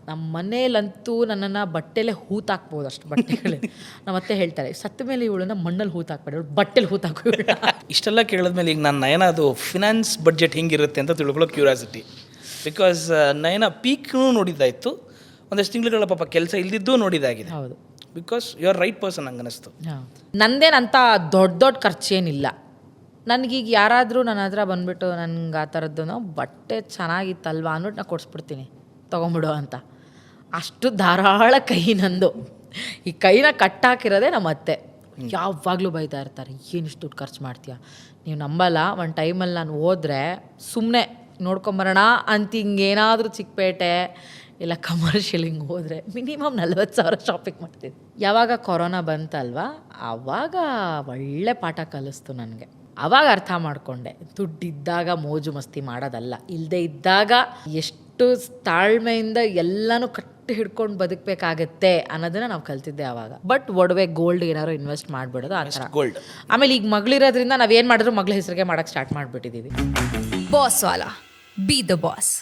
ನಮ್ಮ ಮನೇಲಂತೂ ನನ್ನನ್ನು ಬಟ್ಟೆಲೆ ಹೂತಾಕ್ಬೋದು ಅಷ್ಟು ಬಟ್ಟೆಗಳೇ. ನಮ್ಮ ಅತ್ತೆ ಹೇಳ್ತಾರೆ, ಸತ್ತ ಮೇಲೆ ಇವಳನ್ನ ಮಣ್ಣಲ್ಲಿ ಹೂತಾಕ್ಬೇಡ, ಇವಳು ಬಟ್ಟೆಲಿ ಹೂತಾಕು. ಇಷ್ಟೆಲ್ಲ ಕೇಳಿದ್ಮೇಲೆ ಈಗ ನಾನು ನಯನ ಅದು ಫಿನಾನ್ಸ್ ಬಡ್ಜೆಟ್ ಹೆಂಗಿರುತ್ತೆ ಅಂತ ತಿಳ್ಕೊಳ್ಳೋ ಕ್ಯೂರಿಯಾಸಿಟಿ. ಬಿಕಾಸ್ ನಯನ ಪೀಕ್ನೂ ನೋಡಿದ್ದಾಯಿತು, ಒಂದಷ್ಟು ತಿಂಗಳುಗಳ ಪಾಪ ಕೆಲಸ ಇಲ್ದಿದ್ದು ನೋಡಿದಾಗಿದೆ. ಹೌದು, because you are right person ಹಂಗೆ ಅನ್ನಿಸ್ತು. ನಂದೇನಂತ ದೊಡ್ಡ ಖರ್ಚೇನಿಲ್ಲ. ನನಗೀಗ ಯಾರಾದರೂ ನನ್ನ ಹತ್ರ ಬಂದುಬಿಟ್ಟು ನನಗೆ ಆ ಥರದ್ದು ಬಟ್ಟೆ ಚೆನ್ನಾಗಿತ್ತಲ್ವಾ ಅಂದ್ಬಿಟ್ಟು ನಾನು ಕೊಡಿಸ್ಬಿಡ್ತೀನಿ, ತೊಗೊಂಬಿಡು ಅಂತ. ಅಷ್ಟು ಧಾರಾಳ ಕೈ ನಂದು. ಈ ಕೈನ ಕಟ್ಟಾಕಿರೋದೇ ನಮ್ಮ ಅತ್ತೆ. ಯಾವಾಗಲೂ ಬೈತಾ ಇರ್ತಾರೆ, ಏನಿಷ್ಟು ದುಡ್ಡು ಖರ್ಚು ಮಾಡ್ತೀಯ. ನೀವು ನಂಬಲ್ಲ, ಒಂದು ಟೈಮಲ್ಲಿ ನಾನು ಹೋದರೆ ಸುಮ್ಮನೆ ನೋಡ್ಕೊಂಬರೋಣ ಅಂತ ಹಿಂಗೇನಾದರೂ ಚಿಕ್ಕಪೇಟೆ ಇಲ್ಲ ಕಮರ್ಷಿಯಲ್ ಹಿಂಗೆ ಹೋದರೆ ಮಿನಿಮಮ್ 40,000 ಶಾಪಿಂಗ್ ಮಾಡ್ತೀನಿ. ಯಾವಾಗ ಕೊರೋನಾ ಬಂತಲ್ವ, ಆವಾಗ ಒಳ್ಳೆ ಪಾಠ ಕಲಿಸ್ತು ನನಗೆ. ಆವಾಗ ಅರ್ಥ ಮಾಡಿಕೊಂಡೆ, ದುಡ್ಡಿದ್ದಾಗ ಮೋಜು ಮಸ್ತಿ ಮಾಡೋದಲ್ಲ, ಇಲ್ಲದೆ ಇದ್ದಾಗ ಎಷ್ಟು ತಾಳ್ಮೆಯಿಂದ ಎಲ್ಲನೂ ಕಟ್ಟಿ ಹಿಡ್ಕೊಂಡು ಬದುಕಬೇಕಾಗತ್ತೆ ಅನ್ನೋದನ್ನ ನಾವು ಕಲ್ತಿದ್ದೆ ಆವಾಗ. ಬಟ್ ಒಡವೆ ಗೋಲ್ಡ್ ಏನಾದ್ರು ಇನ್ವೆಸ್ಟ್ ಮಾಡಿಬಿಡೋದು ಆ ಥರ. ಗೋಲ್ಡ್ ಆಮೇಲೆ ಈಗ ಮಗಳಿರೋದ್ರಿಂದ ನಾವೇನು ಮಾಡಿದ್ರು ಮಗಳ ಹೆಸರಿಗೆ ಮಾಡೋಕ್ಕೆ ಸ್ಟಾರ್ಟ್ ಮಾಡಿಬಿಟ್ಟಿದ್ದೀವಿ. ಬಾಸ್ ವಾಲಾ, ಬಿ ದ ಬಾಸ್.